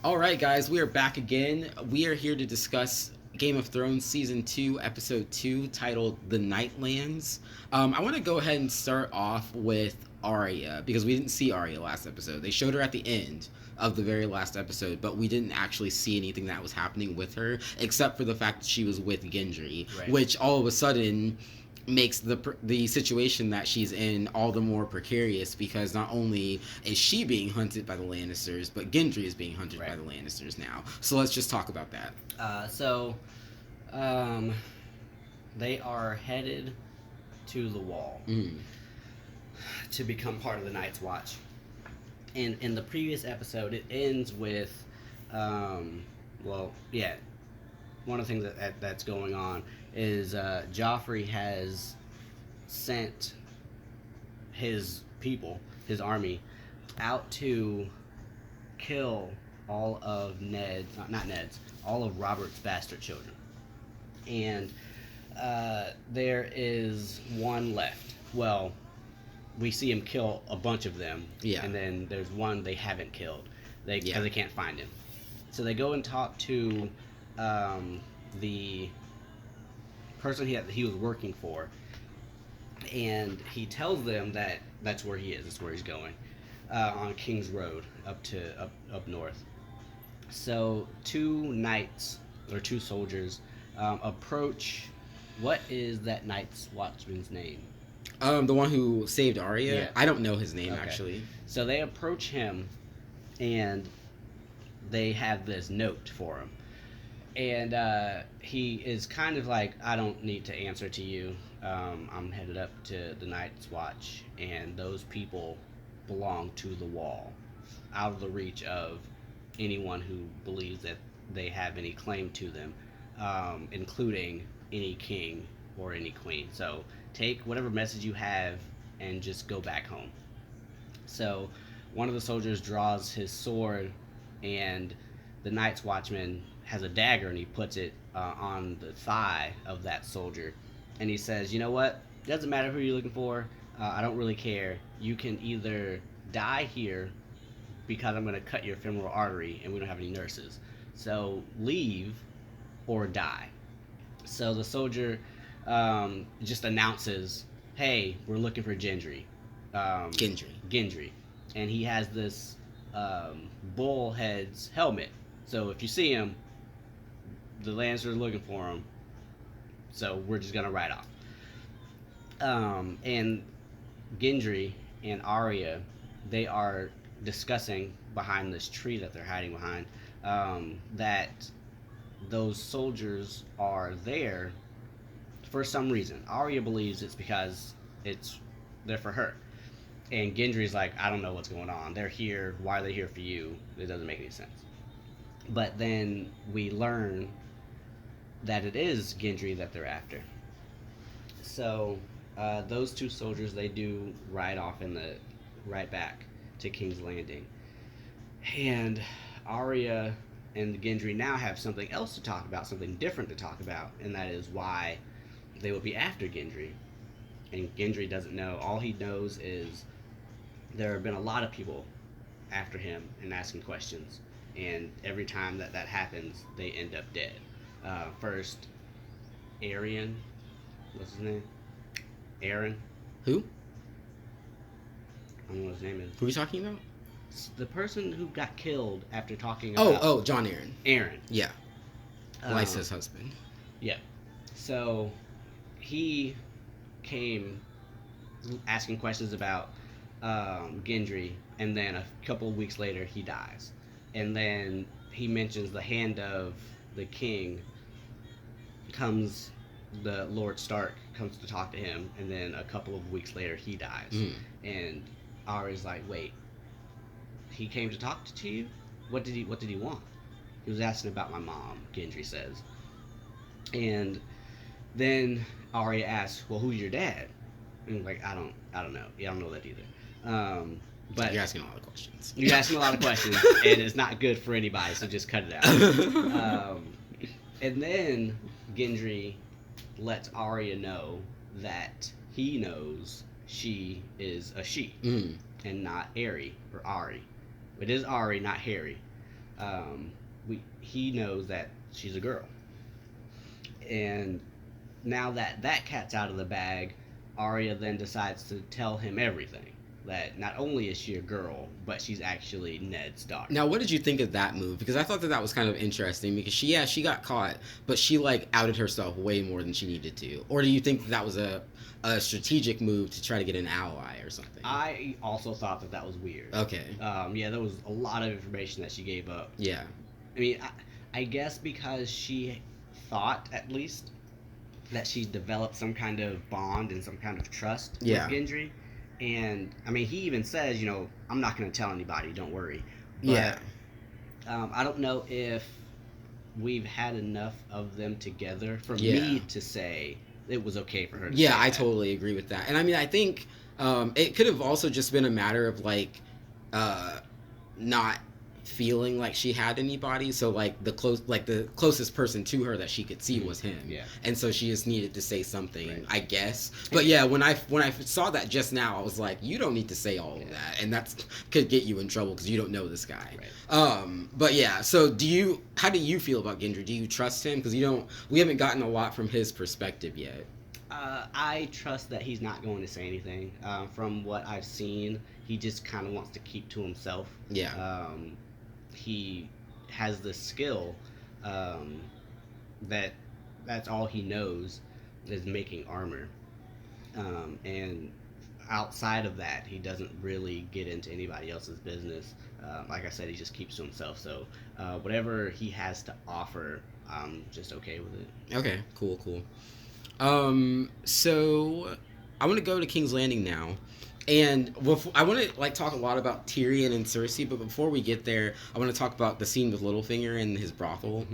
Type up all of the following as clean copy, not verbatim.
All right, guys, we are back again. We are here to discuss Game of Thrones Season 2, Episode 2, titled The Nightlands. I want to go ahead and start off with Arya, because we didn't see Arya last episode. They showed her at the end of the very last episode, but we didn't actually see anything that was happening with her, except for the fact that she was with Gendry, Right. which all of a sudden makes the situation that she's in all the more precarious, because not only is she being hunted by the Lannisters, but Gendry is being hunted by Right. the Lannisters now. So let's just talk about that. So, um, they are headed to the wall Mm. to become part of the Night's Watch. And in the previous episode, it ends with, well, yeah, one of the things that's going on is Joffrey has sent his people, his army, out to kill all of Ned's, not Ned's, all of Robert's bastard children. And there is one left. Well, we see him kill a bunch of them. Yeah. And then there's one they haven't killed. Because Yeah. they can't find him. So they go and talk to the person he was working for, and he tells them that that's where he is. That's where he's going, on King's Road up north. So two knights or two soldiers approach. What is that knight's watchman's name? The one who saved Arya. Yeah. I don't know his name Okay. actually. So they approach him, and they have this note for him. And he is kind of like, I don't need to answer to you. I'm headed up to the Night's Watch, and those people belong to the Wall, out of the reach of anyone who believes that they have any claim to them, including any king or any queen. So take whatever message you have and just go back home. So one of the soldiers draws his sword, and the Night's Watchman has a dagger, and he puts it on the thigh of that soldier. And he says, "You know what? It doesn't matter who you're looking for. I don't really care. You can either die here because I'm going to cut your femoral artery and we don't have any nurses. So leave or die." So the soldier just announces, "Hey, we're looking for Gendry." Gendry. Gendry. And he has this bullhead's helmet. So if you see him, the Lancers are looking for him. So we're just gonna ride off. And Gendry and Arya, they are discussing behind this tree that they're hiding behind, that those soldiers are there for some reason. Arya believes it's because they're for her. And Gendry's like, I don't know what's going on. They're here. Why are they here for you? It doesn't make any sense. But then we learn that it is Gendry that they're after. So those two soldiers, they do ride off right back to King's Landing. And Arya and Gendry now have something else to talk about, something different to talk about, and that is why they would be after Gendry. And Gendry doesn't know. All he knows is there have been a lot of people after him and asking questions, and every time that happens, they end up dead. First, Aryan, what's his name? Aaron. Who? I don't know what his name is. Who are we talking about? The person who got killed after talking about. Oh, John Aaron. Aaron. Yeah. Lysa's husband. Yeah. So he came asking questions about Gendry, and then a couple of weeks later he dies. And then he mentions the hand of the king comes, the Lord Stark comes to talk to him, and then a couple of weeks later he dies. And Arya's like, wait, he came to talk to you? What did he want? He was asking about my mom, Gendry says. And then Arya asks, well, who's your dad? And I'm like, I don't know. Yeah, I don't know that either. But You're asking a lot of questions. You're asking a lot of questions, and it's not good for anybody, so just cut it out. And then Gendry lets Arya know that he knows she is a she, and not Ari or Ari. It is Ari, not Harry. um, he knows that she's a girl, and now that that cat's out of the bag, Arya then decides to tell him everything. That not only is she a girl, but she's actually Ned's daughter. Now, what did you think of that move? Because I thought that that was kind of interesting because she got caught, but she like outed herself way more than she needed to. Or do you think that was a strategic move to try to get an ally or something? I also thought that that was weird. Okay. Yeah, there was a lot of information that she gave up. Yeah. I mean, I guess because she thought, at least, that she developed some kind of bond and some kind of trust Yeah. with Gendry. And, I mean, he even says, I'm not going to tell anybody, don't worry. But, Yeah. I don't know if we've had enough of them together for Yeah. me to say it was okay for her to Yeah, say I that. totally agree with that. And I mean, I think it could have also just been a matter of like not feeling like she had anybody. So like the closest person to her that she could see was him. Yeah. And so she just needed to say something, Right. I guess. But yeah, when I saw that just now, I was like, you don't need to say all of Yeah. that, and that's could get you in trouble because you don't know this guy. Right. But yeah, so how do you feel about Gendry? Do you trust him? Because we haven't gotten a lot from his perspective yet. I trust that he's not going to say anything. From what I've seen, he just kind of wants to keep to himself. Yeah. He has the skill that that's all he knows is making armor. And outside of that, he doesn't really get into anybody else's business. Like I said, he just keeps to himself. So whatever he has to offer, I'm just okay with it. Okay, cool. So I want to go to King's Landing now, and I want to like talk a lot about Tyrion and Cersei. But before we get there, I want to talk about the scene with Littlefinger in his brothel,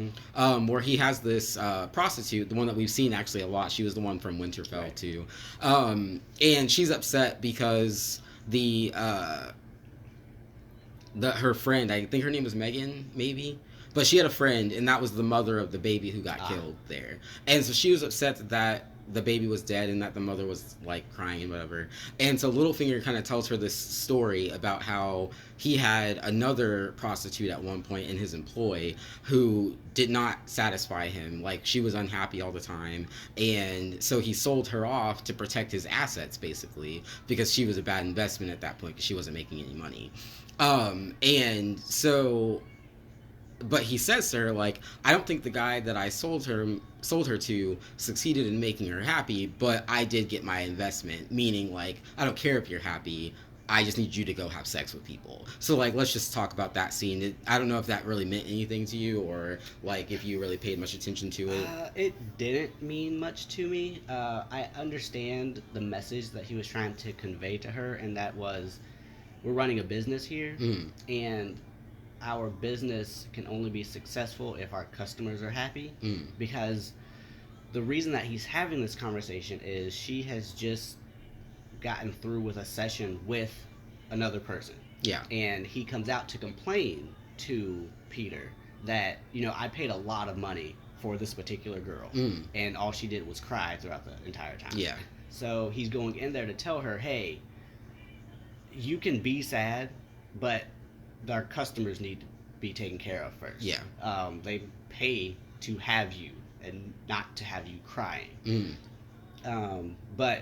where he has this prostitute, the one that we've seen actually a lot. She was the one from Winterfell Right. too, and she's upset because her friend, I think her name was Megan, maybe. But she had a friend, and that was the mother of the baby who got killed there. And so she was upset that the baby was dead and that the mother was like crying and whatever. And so Littlefinger kind of tells her this story about how he had another prostitute at one point in his employ who did not satisfy him. Like she was unhappy all the time. And so he sold her off to protect his assets, basically, because she was a bad investment at that point because she wasn't making any money. And so, but he says to her, like, I don't think the guy that I sold her to succeeded in making her happy, but I did get my investment, meaning like, I don't care if you're happy, I just need you to go have sex with people. So like, let's just talk about that scene. I don't know if that really meant anything to you, or like if you really paid much attention to it. It didn't mean much to me. I understand the message that he was trying to convey to her, and that was, we're running a business here, and our business can only be successful if our customers are happy. Because the reason that he's having this conversation is she has just gotten through with a session with another person. Yeah. And he comes out to complain to Peter that, I paid a lot of money for this particular girl, and all she did was cry throughout the entire time. Yeah. So he's going in there to tell her, hey, you can be sad, but our customers need to be taken care of first. Yeah. They pay to have you and not to have you crying. But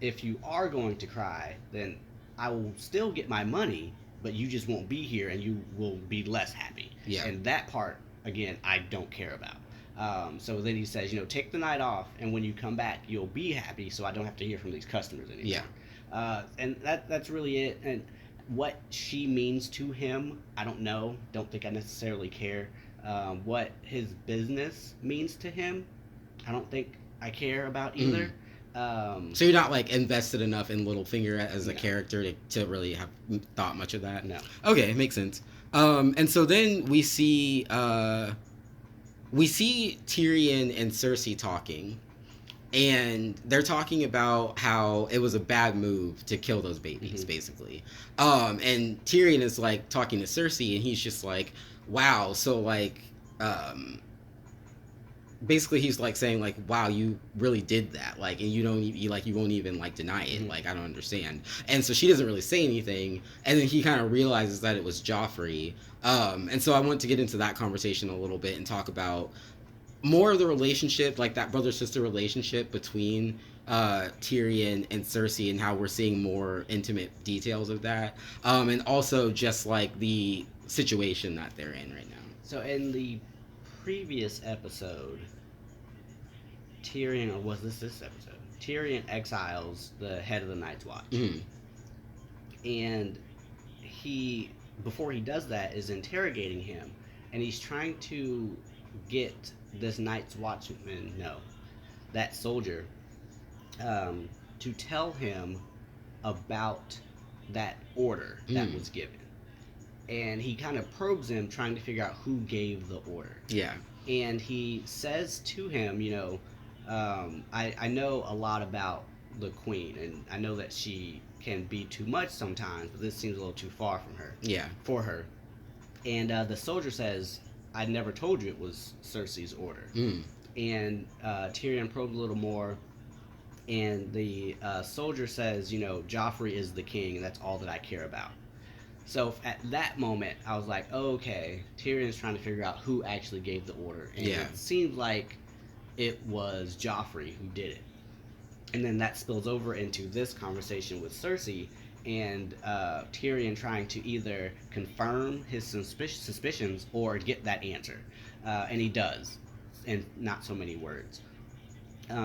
if you are going to cry, then I will still get my money, but you just won't be here and you will be less happy. Yeah. And that part, again, I don't care about. So then he says, take the night off, and when you come back, you'll be happy, so I don't have to hear from these customers anymore. Yeah. And that's really it. And what she means to him, I don't know. Don't think I necessarily care. What his business means to him, I don't think I care about either. So you're not like invested enough in Littlefinger as a No. character to really have thought much of that? No. Okay, makes sense. And so then we see Tyrion and Cersei talking, and they're talking about how it was a bad move to kill those babies, basically. And Tyrion is like talking to Cersei, and he's just like, wow, so like basically he's like saying like, wow, you really did that, like, and you don't you won't even like deny it, Mm-hmm. like, I don't understand. And so she doesn't really say anything, and then he kind of realizes that it was Joffrey. And so I want to get into that conversation a little bit and talk about more of the relationship, like that brother sister relationship between Tyrion and Cersei, and how we're seeing more intimate details of that, and also just like the situation that they're in right now. So in the previous episode, Tyrion, or was this episode? Tyrion exiles the head of the Night's Watch, Mm. and he, before he does that, is interrogating him, and he's trying to get this Night's Watchman, no, that soldier, to tell him about that order that Mm. was given. And he kind of probes him, trying to figure out who gave the order. Yeah. And he says to him, I know a lot about the queen, and I know that she can be too much sometimes, but this seems a little too far from her, Yeah. for her. And the soldier says, I never told you it was Cersei's order. Mm. And Tyrion probes a little more, and the soldier says, Joffrey is the king, and that's all that I care about. So at that moment, I was like, oh, okay, Tyrion's trying to figure out who actually gave the order, and Yeah. it seemed like it was Joffrey who did it. And then that spills over into this conversation with Cersei, and Tyrion trying to either confirm his suspicions or get that answer, and he does, in not so many words.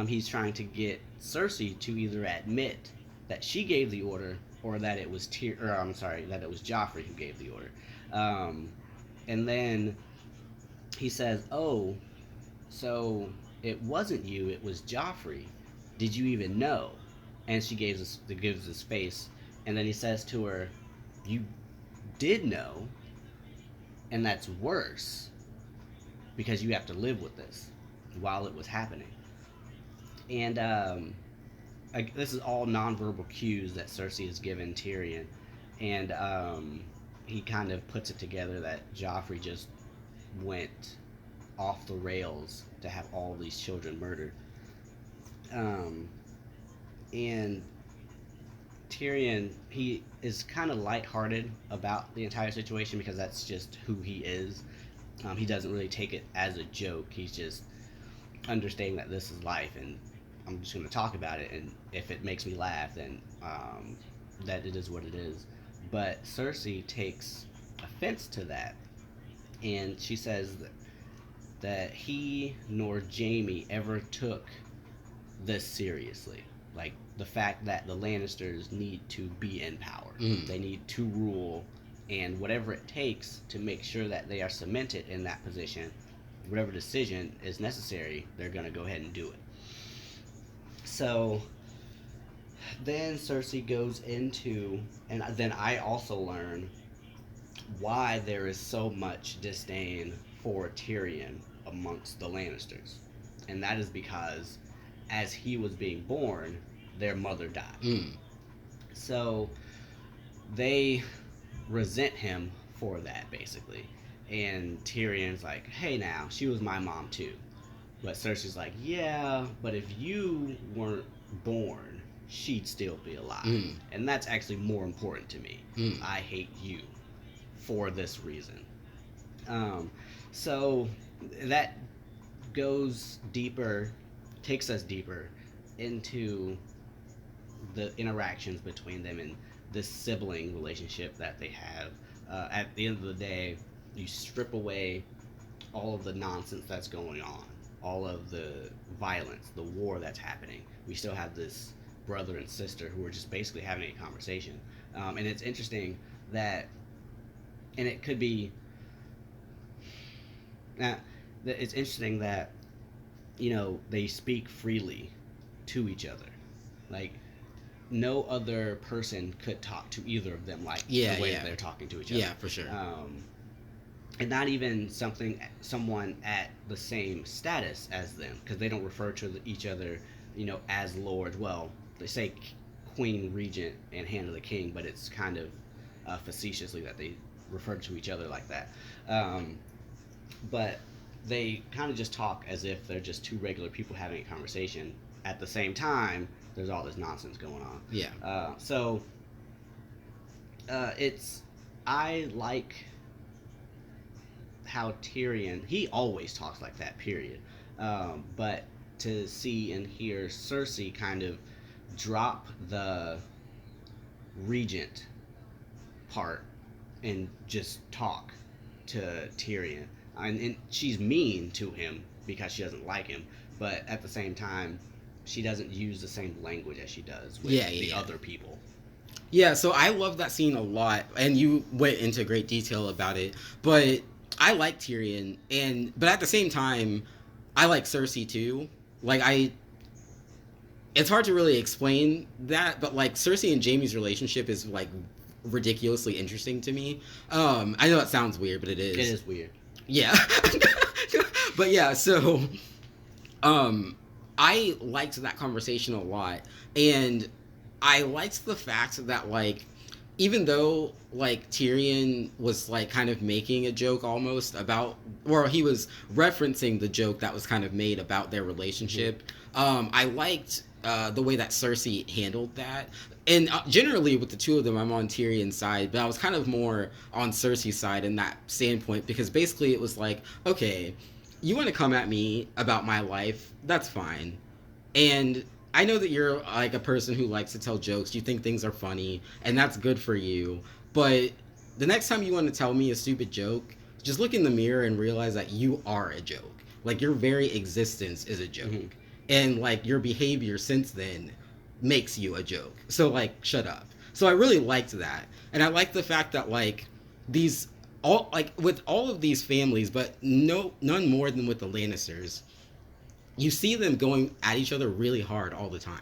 He's trying to get Cersei to either admit that she gave the order, or that it was that it was Joffrey who gave the order. Um, and then he says, "Oh, so it wasn't you; it was Joffrey. Did you even know?" And she gives his face, and then he says to her, "You did know, and that's worse because you have to live with this while it was happening." And this is all nonverbal cues that Cersei has given Tyrion, and he kind of puts it together that Joffrey just went off the rails to have all these children murdered. Um, and Tyrion, he is kind of lighthearted about the entire situation because that's just who he is. He doesn't really take it as a joke. He's just understanding that this is life, and I'm just going to talk about it. And if it makes me laugh, then that it is what it is. But Cersei takes offense to that, and she says that he nor Jaime ever took this seriously. Like the fact that the Lannisters need to be in power, they need to rule, and whatever it takes to make sure that they are cemented in that position, whatever decision is necessary, they're going to go ahead and do it. So then Cersei goes into, and then I also learn why there is so much disdain for Tyrion amongst the Lannisters. And that is because as he was being born, their mother died. Mm. So they resent him for that, basically. And Tyrion's like, hey, now, she was my mom too. But Cersei's like, yeah, but if you weren't born, she'd still be alive. Mm. And that's actually more important to me. Mm. I hate you for this reason. So that goes deeper, takes us deeper into the interactions between them and this sibling relationship that they have. At the end of the day, you strip away all of the nonsense that's going on, all of the violence, the war that's happening. We still have this brother and sister who are just basically having a conversation. And it's interesting that, and it could be, it's interesting that, they speak freely to each other. Like, no other person could talk to either of them like the way that they're talking to each other. Yeah, for sure. And not even someone at the same status as them, because they don't refer to each other, as lords. Well, they say queen, regent, and hand of the king, but it's kind of facetiously that they refer to each other like that. But they kind of just talk as if they're just two regular people having a conversation. At the same time, there's all this nonsense going on. Yeah. It's I like how Tyrion, he always talks like that, period. But to see and hear Cersei kind of drop the regent part and just talk to Tyrion, and she's mean to him because she doesn't like him, but at the same time, she doesn't use the same language as she does with the other people. Yeah, so I love that scene a lot, and you went into great detail about it. But I like Tyrion, but at the same time, I like Cersei too. Like it's hard to really explain that, but like Cersei and Jaime's relationship is like ridiculously interesting to me. I know it sounds weird, but it is. It is weird. Yeah, but yeah, so I liked that conversation a lot, and I liked the fact that like even though like Tyrion was like kind of making a joke almost about, or he was referencing the joke that was kind of made about their relationship, I liked the way that Cersei handled that. And generally with the two of them, I'm on Tyrion's side, but I was kind of more on Cersei's side in that standpoint, because basically it was like, okay, you want to come at me about my life, that's fine. And I know that you're like a person who likes to tell jokes. You think things are funny, and that's good for you. But the next time you want to tell me a stupid joke, just look in the mirror and realize that you are a joke. Like your very existence is a joke. Mm-hmm. And like your behavior since then makes you a joke. So like shut up. So I really liked that. And I liked the fact that like these all like with all of these families, but none more than with the Lannisters, you see them going at each other really hard all the time.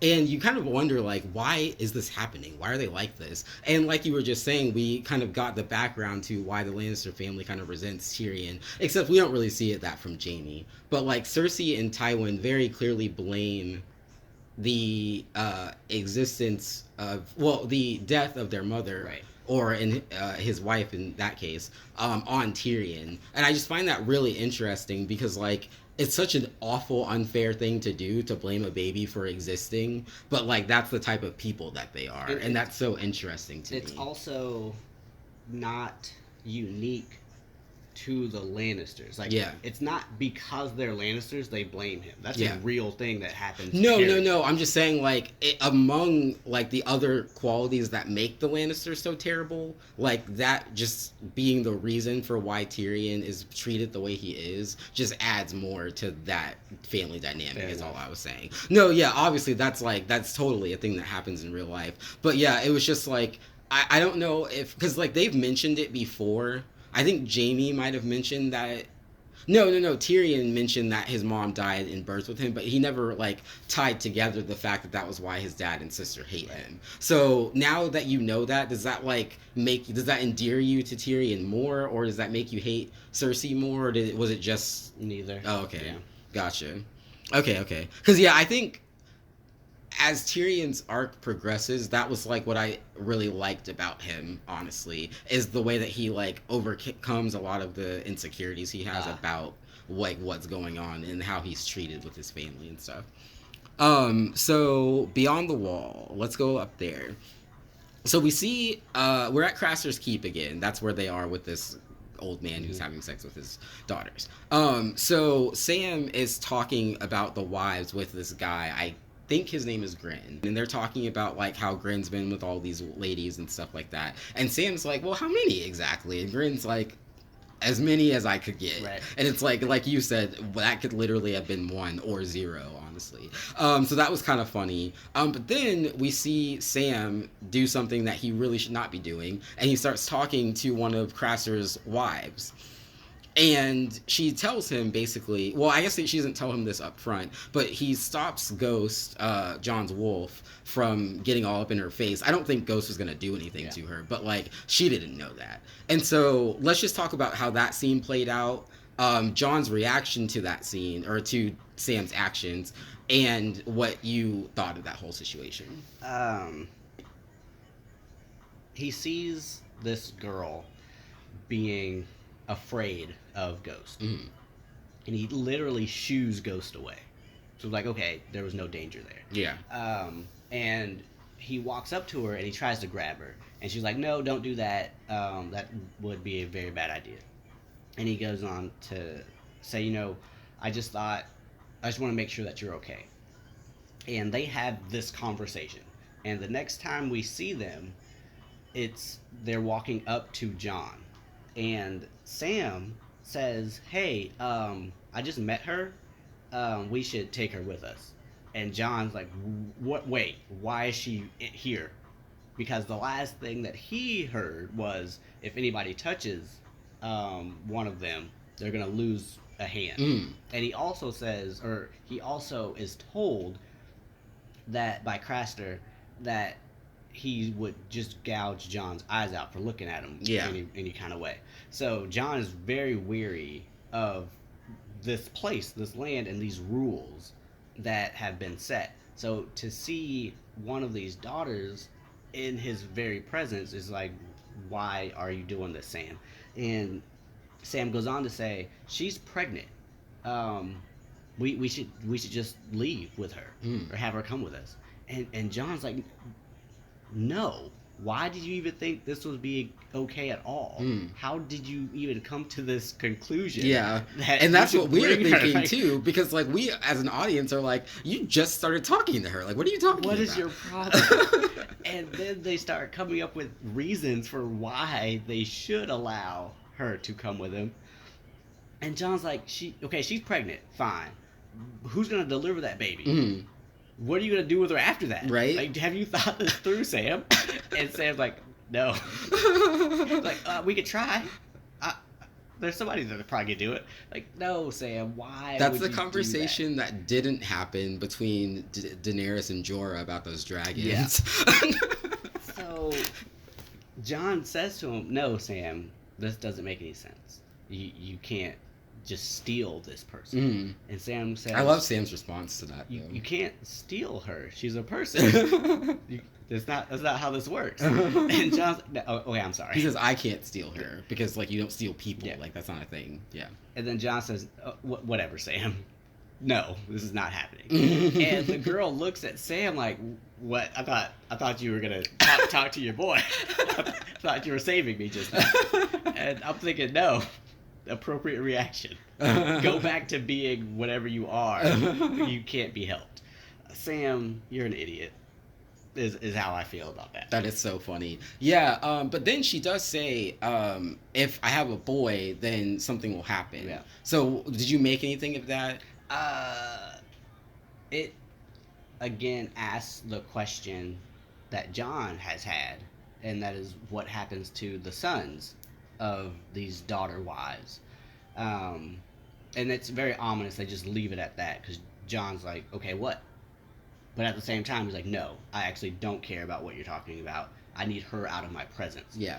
And you kind of wonder, like, why is this happening? Why are they like this? And like you were just saying, we kind of got the background to why the Lannister family kind of resents Tyrion. Except we don't really see it that from Jaime. But like Cersei and Tywin very clearly blame the existence of, well, the death of their mother, right, or in his wife in that case, on Tyrion. And I just find that really interesting because like it's such an awful, unfair thing to do, to blame a baby for existing, but like that's the type of people that they are, and that's so interesting to me. It's also not unique to the Lannisters. Like, it's not because they're Lannisters they blame him. That's a real thing that happens. No. I'm just saying, like, among like the other qualities that make the Lannisters so terrible, like that just being the reason for why Tyrion is treated the way he is, just adds more to that family dynamic. Fair is enough. All I was saying. No, yeah, obviously that's totally a thing that happens in real life. But yeah, it was just like I don't know if, because like they've mentioned it before. I think Jaime might have mentioned that. No. Tyrion mentioned that his mom died in birth with him, but he never like tied together the fact that that was why his dad and sister hate him. So now that you know that, does that endear you to Tyrion more, or does that make you hate Cersei more, or was it just neither? Oh, okay, yeah. Gotcha. Okay. Because yeah, I think as Tyrion's arc progresses, that was like what I really liked about him, honestly, is the way that he like overcomes a lot of the insecurities he has about like what's going on and how he's treated with his family and stuff. So Beyond the Wall, let's go up there. So we see we're at Craster's Keep again. That's where they are with this old man who's having sex with his daughters. So Sam is talking about the wives with this guy. I think his name is Grin, and they're talking about like how Grin's been with all these ladies and stuff like that, and Sam's like, well, how many exactly? And Grin's like, as many as I could get. Right. And it's like you said, that could literally have been 1 or 0, honestly. So that was kind of funny. But then we see Sam do something that he really should not be doing, and he starts talking to one of Craster's wives. And she tells him basically, well, I guess she doesn't tell him this up front, but he stops Ghost, John's wolf, from getting all up in her face. I don't think Ghost was going to do anything to her, but like she didn't know that. And so let's just talk about how that scene played out, John's reaction to that scene, or to Sam's actions, and what you thought of that whole situation. He sees this girl being afraid of Ghost. and he literally shoos Ghost away. So like, okay, there was no danger there. Yeah. And he walks up to her and he tries to grab her, and she's like, "No, don't do that. That would be a very bad idea." And he goes on to say, I just thought, I just want to make sure that you're okay. And they have this conversation. And the next time we see them, they're walking up to John, and Sam says, "Hey, I just met her. We should take her with us." And John's like, "What? Wait, why is she here?" Because the last thing that he heard was, if anybody touches one of them, they're gonna lose a hand. And he also says, or he also is told that by Craster, that he would just gouge John's eyes out for looking at him any kind of way. So John is very weary of this place, this land, and these rules that have been set. So to see one of these daughters in his very presence is like, why are you doing this, Sam? And Sam goes on to say, she's pregnant. We should just leave with her or have her come with us. And John's like, no. Why did you even think this would be okay at all? How did you even come to this conclusion? Yeah, and that's what we're thinking too, because like we as an audience are like, you just started talking to her. Like, what are you talking about? What is your problem? And then they start coming up with reasons for why they should allow her to come with him. And John's like, she's pregnant, fine. Who's gonna deliver that baby? What are you gonna do with her after that? Right? Like, have you thought this through, Sam? And Sam's like, no. Like, we could try. There's somebody that probably could do it. Like, no, Sam, why? That's the conversation that didn't happen between Daenerys and Jorah about those dragons. Yeah. So John says to him, no, Sam, this doesn't make any sense. You can't just steal this person. And Sam says, I love Sam's response to that. You can't steal her. She's a person. That's not how this works. And John's like, no, okay, I'm sorry. He says, I can't steal her because like you don't steal people. Yeah. Like that's not a thing. Yeah. And then John says, whatever, Sam. No, this is not happening. And the girl looks at Sam like, what? I thought you were gonna talk to your boy. I thought you were saving me just now. And I'm thinking, no. Appropriate reaction. Go back to being whatever you are. You can't be helped. Sam, you're an idiot. Is how I feel about that. That is so funny. Yeah, but then she does say, if I have a boy, then something will happen. Yeah. So did you make anything of that? It again asks the question that John has had, and that is what happens to the sons of these daughter wives. And it's very ominous. They just leave it at that because John's like, okay, what? But at the same time, he's like, no, I actually don't care about what you're talking about. I need her out of my presence. Yeah.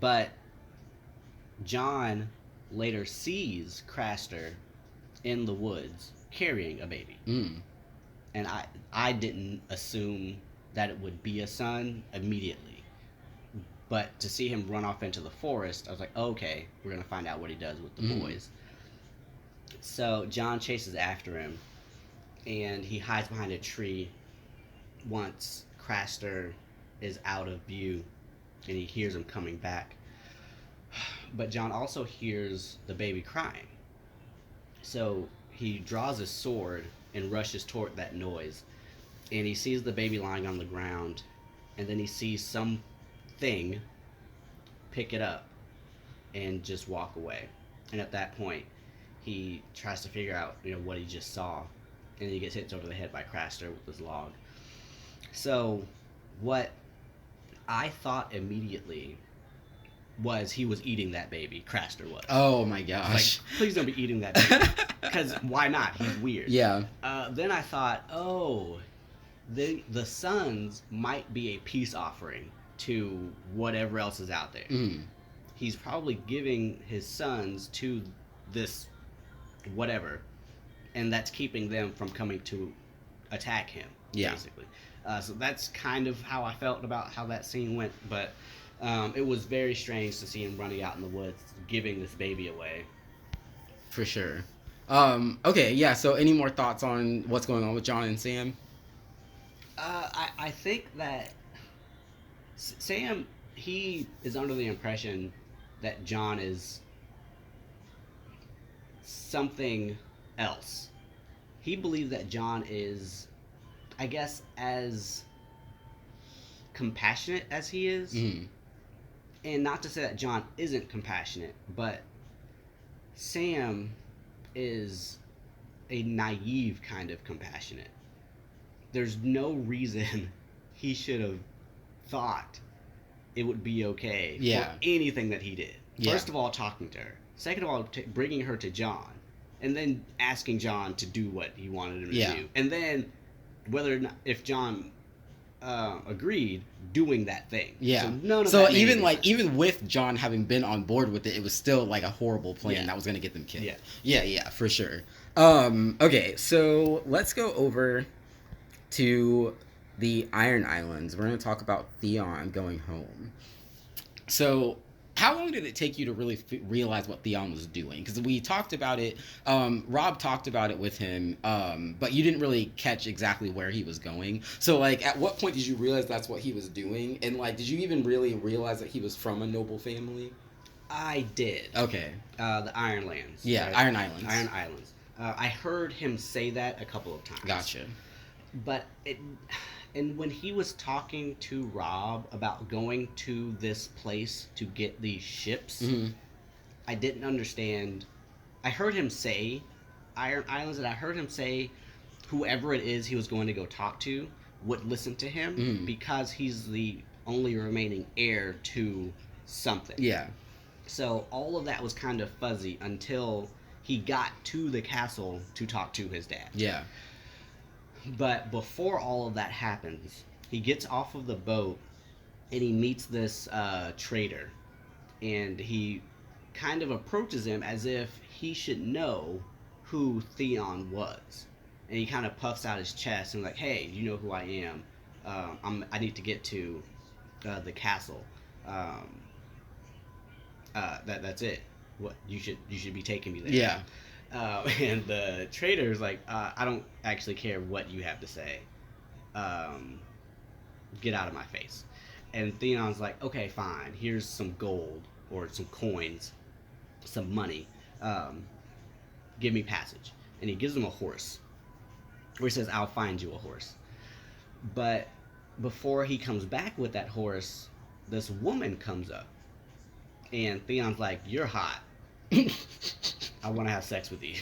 But John later sees Craster in the woods carrying a baby. And I didn't assume that it would be a son immediately. But to see him run off into the forest, I was like, okay, we're going to find out what he does with the boys. So John chases after him, and he hides behind a tree once Craster is out of view, and he hears him coming back. But John also hears the baby crying. So he draws his sword and rushes toward that noise, and he sees the baby lying on the ground, and then he sees some thing pick it up and just walk away. And at that point he tries to figure out what he just saw, and he gets hit over the head by Craster with his log. So what I thought immediately was he was eating that baby. Craster was. Oh my gosh. Like, please don't be eating that baby. Because why not? He's weird. Yeah. Then I thought, the sons might be a peace offering to whatever else is out there. He's probably giving his sons to this whatever, and that's keeping them from coming to attack him. Yeah. Basically. So that's kind of how I felt about how that scene went. But it was very strange to see him running out in the woods, giving this baby away. For sure. Okay, yeah. So, any more thoughts on what's going on with John and Sam? I think that Sam, he is under the impression that John is something else. He believes that John is, I guess, as compassionate as he is. Mm. And not to say that John isn't compassionate, but Sam is a naive kind of compassionate. There's no reason he should have thought it would be okay for Yeah. anything that he did. Yeah. First of all, talking to her. Second of all, bringing her to John. And then asking John to do what he wanted him to Yeah. do. And then, whether or not, if John agreed, doing that thing. Yeah. So none of So that made even any like sense. even with John having been on board with it, it was still like a horrible plan Yeah. that was going to get them killed. Yeah. Yeah, for sure. Okay, so let's go over to the Iron Islands. We're going to talk about Theon going home. So, how long did it take you to really realize what Theon was doing? Because we talked about it. Rob talked about it with him, but you didn't really catch exactly where he was going. So, like, at what point did you realize that's what he was doing? And like, did you even really realize that he was from a noble family? I did. Okay. The Iron Lands. Yeah, right? Iron Islands. Iron Islands. I heard him say that a couple of times. Gotcha. But and when he was talking to Rob about going to this place to get these ships, Mm-hmm. I didn't understand. I heard him say Iron Islands, and I heard him say whoever it is he was going to go talk to would listen to him Mm. because he's the only remaining heir to something. Yeah. So all of that was kind of fuzzy until he got to the castle to talk to his dad. Yeah. But before all of that happens, he gets off of the boat and he meets this trader. And he kind of approaches him as if he should know who Theon was. And he kind of puffs out his chest and like, hey, you know who I am. I need to get to the castle. That's it. What you should be taking me there. Yeah. And the trader's like, I don't actually care what you have to say. Get out of my face. And Theon's like, okay, fine. Here's some gold or some coins, some money. Give me passage. And he gives him a horse. Where he says, I'll find you a horse. But before he comes back with that horse, this woman comes up. And Theon's like, you're hot. I want to have sex with you.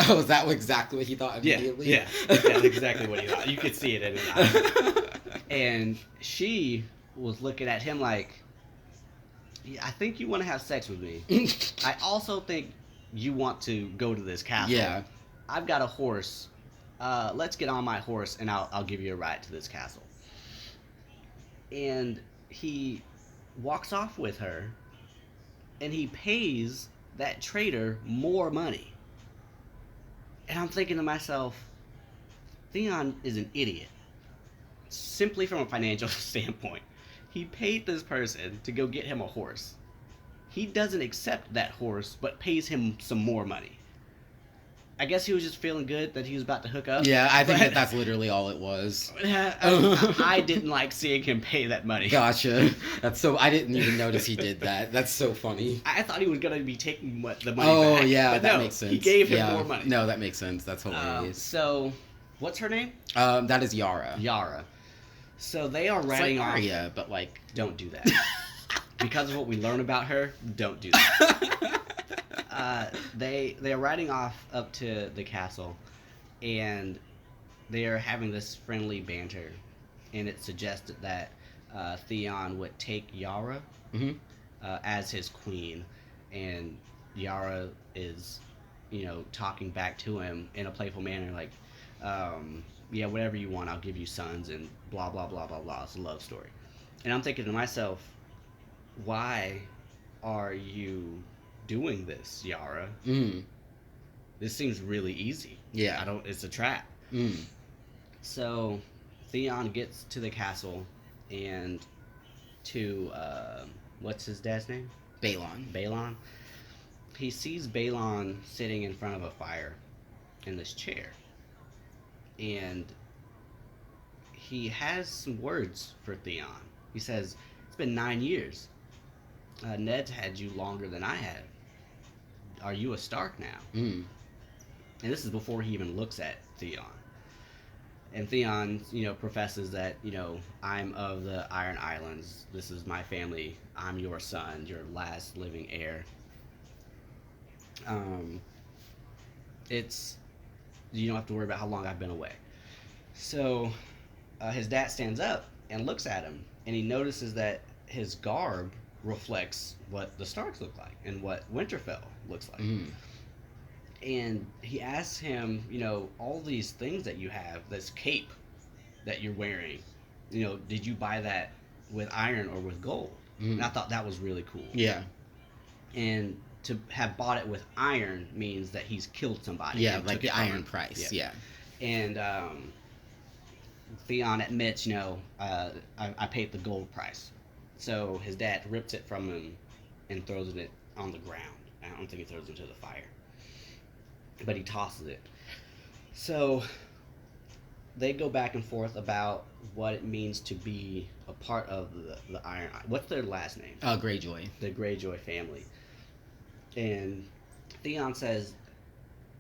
Oh, is that exactly what he thought immediately? Yeah, that's exactly what he thought. You could see it in his eyes. And she was looking at him like, yeah, I think you want to have sex with me. I also think you want to go to this castle. Yeah. I've got a horse. Let's get on my horse and I'll give you a ride to this castle. And he walks off with her and he pays that trader more money. And I'm thinking to myself, Theon is an idiot. Simply from a financial standpoint. He paid this person to go get him a horse. He doesn't accept that horse, but pays him some more money. I guess he was just feeling good that he was about to hook up. Yeah, I think that's literally all it was. I didn't like seeing him pay that money. Gotcha. That's so. I didn't even notice he did that. That's so funny. I thought he was gonna be taking the money Oh back. yeah, but that no, makes sense. He gave him Yeah. more money. No, that makes sense. That's hilarious. So, what's her name? That is Yara. Yara. So they are It's riding like off. Arya, but like. Don't do that. Because of what we learn about her, don't do that. They're riding off up to the castle, and they are having this friendly banter, and it suggested that Theon would take Yara Hmm. as his queen, and Yara is, talking back to him in a playful manner, like, yeah, whatever you want, I'll give you sons, and blah blah blah blah blah. It's a love story, and I'm thinking to myself, why are you doing this, Yara? Mm. This seems really easy. Yeah. It's a trap. Mm. So Theon gets to the castle and to what's his dad's name? Balon. Balon. he sees Balon sitting in front of a fire in this chair, and he has some words for Theon. He says, "It's been 9 years. Ned's had you longer than I have. Are you a Stark now?" Mm. And this is before he even looks at Theon. And Theon, professes that, I'm of the Iron Islands. This is my family. I'm your son, your last living heir. Um, it's You don't have to worry about how long I've been away. So his dad stands up and looks at him, and he notices that his garb reflects what the Starks look like and what Winterfell looks like. Mm. And he asks him, all these things that you have, this cape that you're wearing, did you buy that with iron or with gold? Mm. And I thought that was really cool. Yeah. And to have bought it with iron means that he's killed somebody. Yeah, like the iron price. Yeah. And Theon admits, I paid the gold price. So his dad rips it from him and throws it on the ground. I don't think he throws it into the fire, but he tosses it. So they go back and forth about what it means to be a part of the Iron. What's their last name? Greyjoy. The Greyjoy family. And Theon says,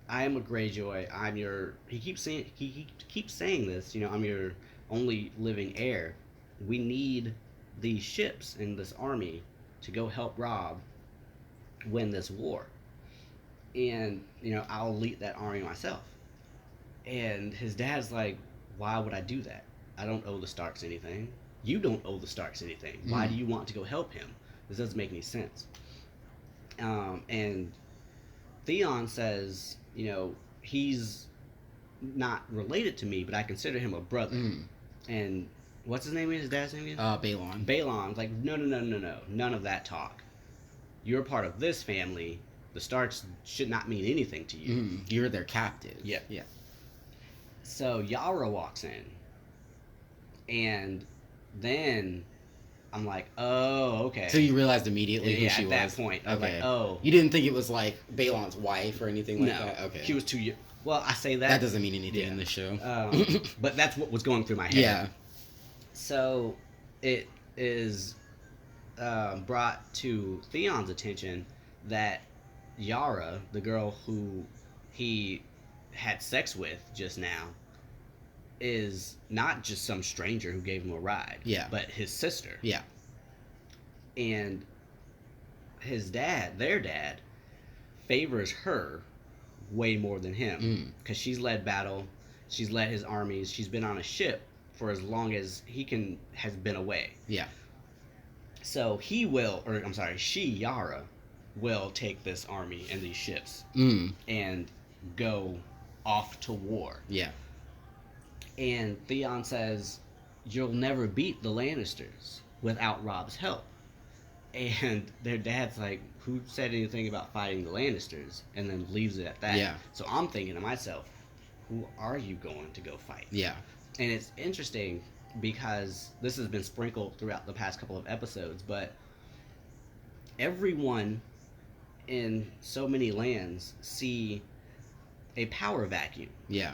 "I am a Greyjoy. I'm your." He keeps saying this. I'm your only living heir. We need these ships and this army to go help Robb win this war. And I'll lead that army myself. And his dad's like, "Why would I do that? I don't owe the Starks anything. You don't owe the Starks anything. Why do you want to go help him? This doesn't make any sense." And Theon says, he's not related to me, but I consider him a brother. Mm. And what's his name? His dad's name is? Balon. Balon's like, no, none of that talk. You're part of this family. The Starks should not mean anything to you. Mm. You're their captive. Yeah. Yeah. So Yara walks in, and then I'm like, oh, okay. So you realized immediately who she was? At that point. I was like, oh. You didn't think it was like Balon's wife or anything like that? Okay. She was too young. Well, I say that. That doesn't mean anything in this show. But that's what was going through my head. Yeah. So it is brought to Theon's attention that Yara, the girl who he had sex with just now, is not just some stranger who gave him a ride. Yeah. But his sister. Yeah. And his dad, their dad, favors her way more than him. Because she's led battle. She's led his armies. She's been on a ship for as long as has been away. Yeah. So she, Yara, will take this army and these ships and go off to war. Yeah. And Theon says, "You'll never beat the Lannisters without Robb's help." And their dad's like, "Who said anything about fighting the Lannisters?" And then leaves it at that. Yeah. So I'm thinking to myself, who are you going to go fight? Yeah. And it's interesting because this has been sprinkled throughout the past couple of episodes, but everyone in so many lands see a power vacuum. Yeah.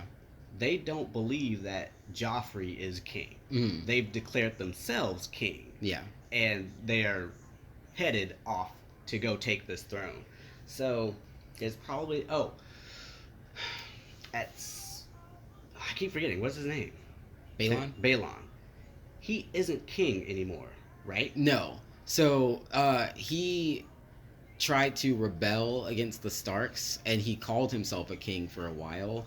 They don't believe that Joffrey is king. They've declared themselves king. Yeah. And they're headed off to go take this throne. So it's probably I keep forgetting, what's his name? Balon. He isn't king anymore, right? No. So he tried to rebel against the Starks, and he called himself a king for a while.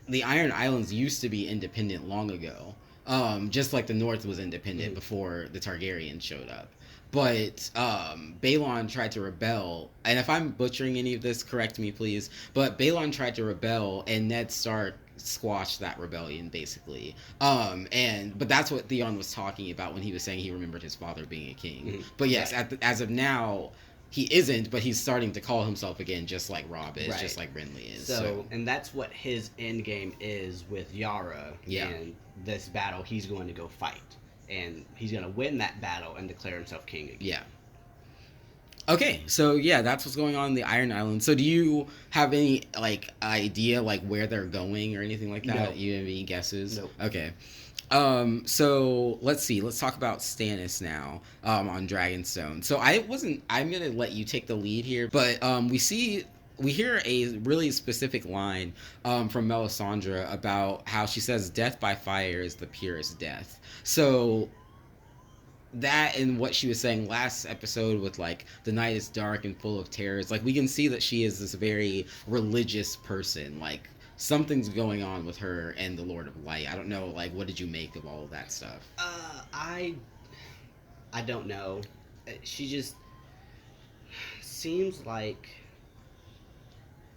The Iron Islands used to be independent long ago, just like the North was independent before the Targaryens showed up. But Balon tried to rebel, and if I'm butchering any of this, correct me please, but Balon tried to rebel, and Ned Stark squashed that rebellion basically. But that's what Theon was talking about when he was saying he remembered his father being a king. But yes, right. As of now, he isn't, but he's starting to call himself again, just like Robb is, just like Renly is. So, and that's what his end game is with Yara. And this battle he's going to go fight. And he's going to win that battle and declare himself king again. Yeah. Okay, so yeah, that's what's going on in the Iron Island. So do you have any like idea like where they're going or anything like that? No, You have any guesses? nope. Okay. So let's see. Let's talk about Stannis now. On Dragonstone. So I'm gonna let you take the lead here, but we hear a really specific line from Melisandre about how she says death by fire is the purest death. So that and what she was saying last episode with like the night is dark and full of terrors, like we can see that she is this very religious person. Like something's going on with her and the Lord of Light. I don't know, like what did you make of all of that stuff? I don't know. She just seems like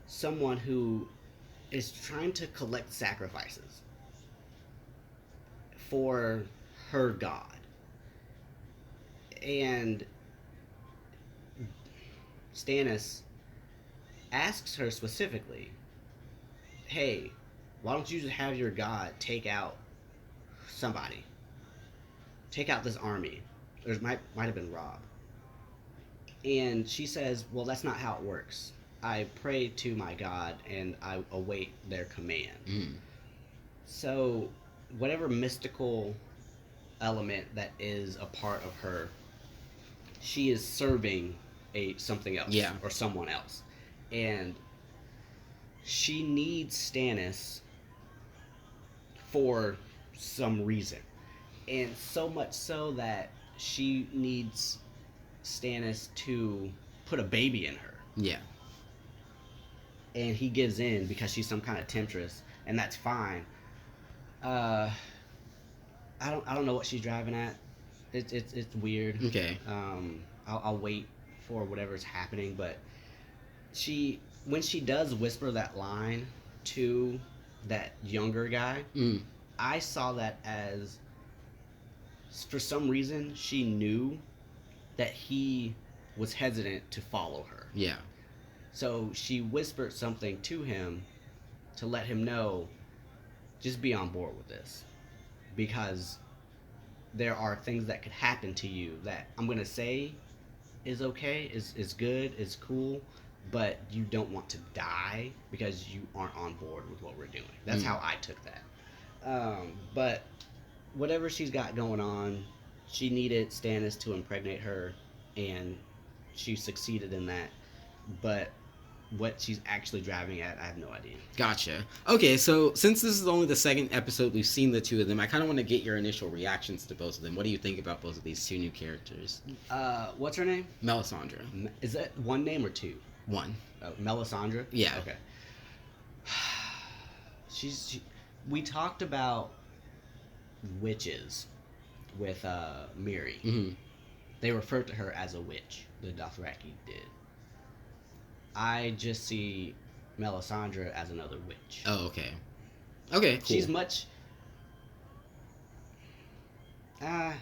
someone who is trying to collect sacrifices for her god. And Stannis asks her specifically, "Hey, why don't you just have your god take out somebody? Take out this army." There might have been Rob. And she says, "Well, that's not how it works. I pray to my god and I await their command." Mm. So, whatever mystical element that is a part of her, she is serving a something else, Yeah. or someone else, and she needs Stannis for some reason, and so much so that she needs Stannis to put a baby in her, Yeah. and he gives in because she's some kind of temptress, and that's fine. Uh, I don't know what she's driving at. It's weird. Okay. I'll wait for whatever's happening, but when she does whisper that line to that younger guy, Mm. I saw that as, for some reason, she knew that he was hesitant to follow her. Yeah. So she whispered something to him to let him know, just be on board with this, because there are things that could happen to you that I'm gonna say is okay, is good, is cool, but you don't want to die because you aren't on board with what we're doing. That's Mm. how I took that. But whatever she's got going on, she needed Stannis to impregnate her, and she succeeded in that. But what she's actually driving at, I have no idea. Gotcha. Okay, so since this is only the second episode we've seen the two of them, I kind of want to get your initial reactions to both of them. What do you think about both of these two new characters? What's her name? Melisandre. Is that one name or two? One. Oh, Melisandre? Yeah. Okay. We talked about witches with Miri. Mm-hmm. They referred to her as a witch. The Dothraki did. I just see Melisandre as another witch. Oh, okay. Okay, cool. She's much. I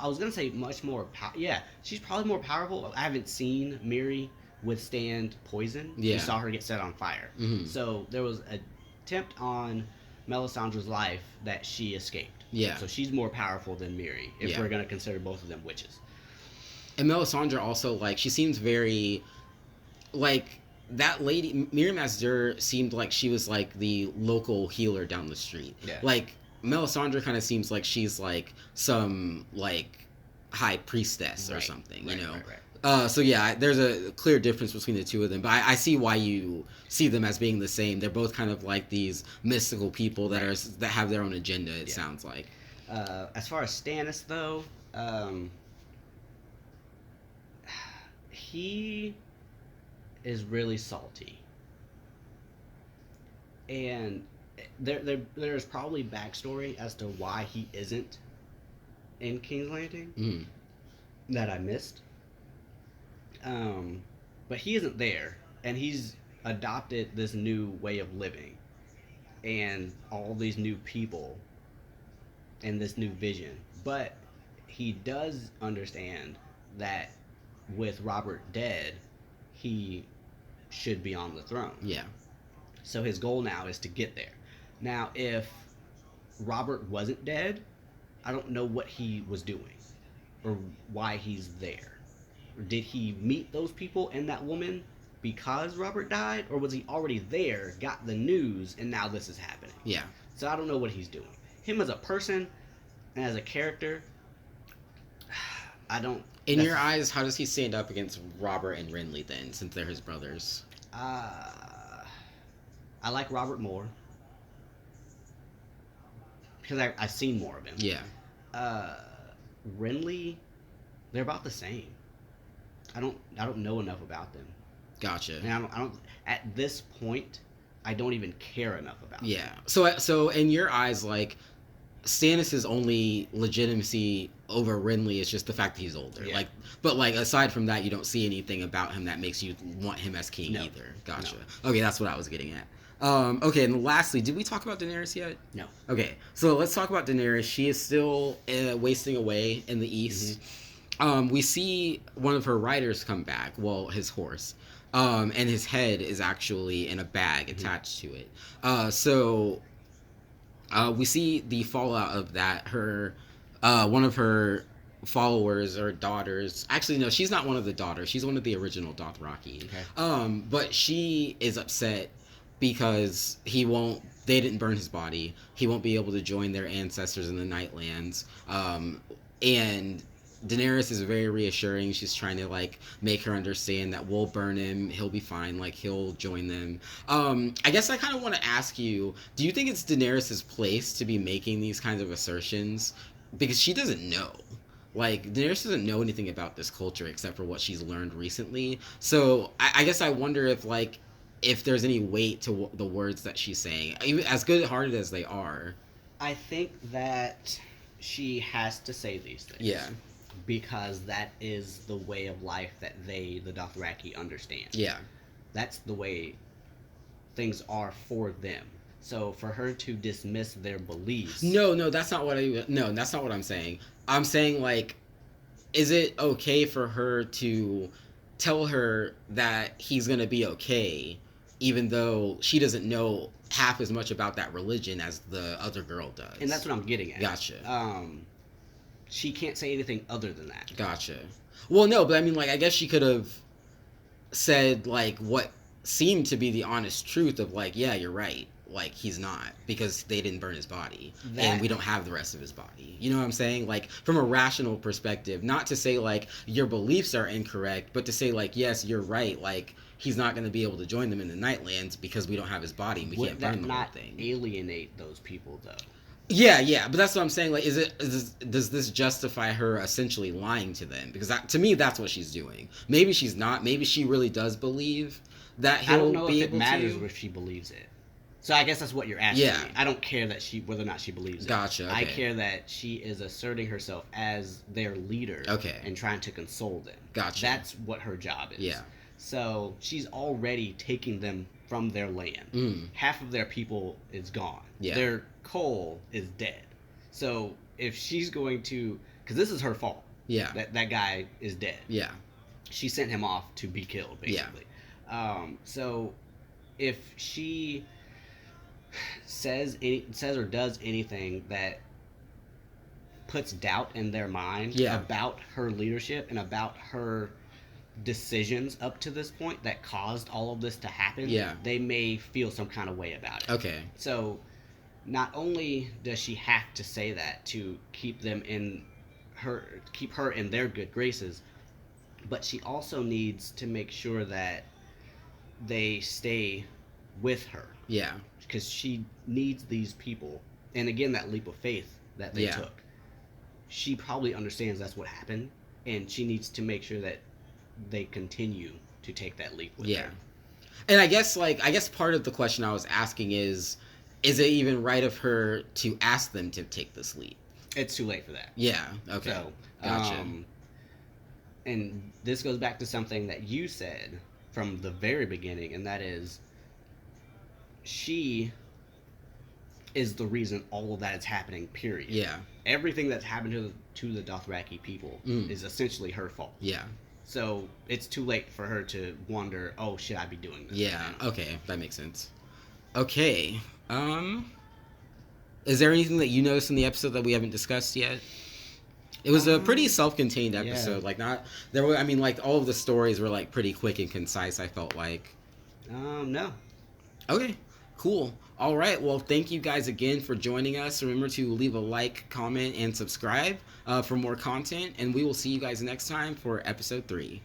was gonna say much more. Yeah, she's probably more powerful. I haven't seen Miri withstand poison. Yeah. You saw her get set on fire. Mm-hmm. So there was an attempt on Melisandre's life that she escaped. Yeah. So she's more powerful than Miri, if Yeah. we're gonna consider both of them witches. And Melisandre also, like, she seems very, like, that lady, Miriam Azdur seemed like she was, like, the local healer down the street. Yeah. Like, Melisandre kind of seems like she's, like, some, like, high priestess or Right. something, Right, you know? right. So yeah, there's a clear difference between the two of them, but I see why you see them as being the same. They're both kind of like these mystical people that that have their own agenda. It sounds like. As far as Stannis, though, he is really salty, and there's probably backstory as to why he isn't in King's Landing Mm. that I missed. But he isn't there, and he's adopted this new way of living, and all these new people, and this new vision. But he does understand that with Robert dead, he should be on the throne. Yeah. So his goal now is to get there. Now, if Robert wasn't dead, I don't know what he was doing or why he's there. did he meet those people and that woman because Robert died, or was he already there, got the news, and now this is happening? Yeah. So I don't know what he's doing. Him as a person and as a character, I don't. In your eyes, how does he stand up against Robert and Renly then, since they're his brothers? I like Robert more because I've seen more of him. Yeah. Renly, they're about the same. I don't know enough about them. Gotcha. And I don't. At this point, I don't even care enough about. Yeah. So in your eyes, like, Stannis' only legitimacy over Renly is just the fact that he's older. Yeah. Like, but like aside from that, you don't see anything about him that makes you want him as king No. either. Gotcha. No. Okay, that's what I was getting at. Okay, and lastly, did we talk about Daenerys yet? No. Okay, so let's talk about Daenerys. She is still wasting away in the east. We see one of her riders come back. Well, his horse. And his head is actually in a bag attached to it. So we see the fallout of that. Her, one of her followers or daughters. Actually, no, she's not one of the daughters. She's one of the original Dothraki. Okay. But she is upset because they didn't burn his body. He won't be able to join their ancestors in the Nightlands. And Daenerys is very reassuring. She's trying to like make her understand that we'll burn him, he'll be fine, like he'll join them. I guess I kind of want to ask you, do you think it's Daenerys' place to be making these kinds of assertions? Because she doesn't know. Like, Daenerys doesn't know anything about this culture except for what she's learned recently. So I guess I wonder if there's any weight to the words that she's saying, even as good-hearted as they are. I think that she has to say these things. Yeah. Because that is the way of life that the Dothraki, understand. Yeah. That's the way things are for them. So for her to dismiss their beliefs... No, that's not what I'm saying. I'm saying, like, is it okay for her to tell her that he's going to be okay, even though she doesn't know half as much about that religion as the other girl does? And that's what I'm getting at. Gotcha. She can't say anything other than that. Gotcha. Well, no, but I mean, like, I guess she could have said, like, what seemed to be the honest truth of, like, yeah, you're right. Like, he's not, because they didn't burn his body. And we don't have the rest of his body. You know what I'm saying? Like, from a rational perspective, not to say, like, your beliefs are incorrect, but to say, like, yes, you're right. Like, he's not going to be able to join them in the Nightlands because we don't have his body and we can't burn the whole thing. Would that not alienate those people, though? Yeah, but that's what I'm saying. Like, does this justify her essentially lying to them? Because to me, that's what she's doing. Maybe she's not. Maybe she really does believe that he'll I don't know be if it able matters to. if she believes it. So I guess that's what you're asking Yeah. me. I don't care that whether or not she believes it. Gotcha. Okay. I care that she is asserting herself as their leader. Okay. And trying to console them. Gotcha. That's what her job is. Yeah. So she's already taking them from their land. Half of their people is gone. Yeah. Their Cole is dead. So if she's going to, because this is her fault. Yeah. That guy is dead. Yeah. She sent him off to be killed, basically. Yeah. So if she says or does anything that puts doubt in their mind about her leadership and about her decisions up to this point that caused all of this to happen, they may feel some kind of way about it. Okay. So not only does she have to say that to keep her in their good graces, but she also needs to make sure that they stay with her. Yeah. Because she needs these people. And again, that leap of faith that they took. She probably understands that's what happened, and she needs to make sure that they continue to take that leap with her. And I guess part of the question I was asking is it even right of her to ask them to take this leap? It's too late for that. Yeah. Okay. So, gotcha. And this goes back to something that you said from the very beginning, and that is, she is the reason all of that is happening, period. Yeah. Everything that's happened to the Dothraki people is essentially her fault. Yeah. So it's too late for her to wonder, oh, should I be doing this? Yeah. Okay, that makes sense. Okay. Is there anything that you noticed in the episode that we haven't discussed yet? It was a pretty self-contained Yeah. episode. Like not there were. I mean, like all of the stories were like pretty quick and concise. I felt like. No. Okay, cool. All right. Well, thank you guys again for joining us. Remember to leave a like, comment, and subscribe for more content. And we will see you guys next time for episode 3.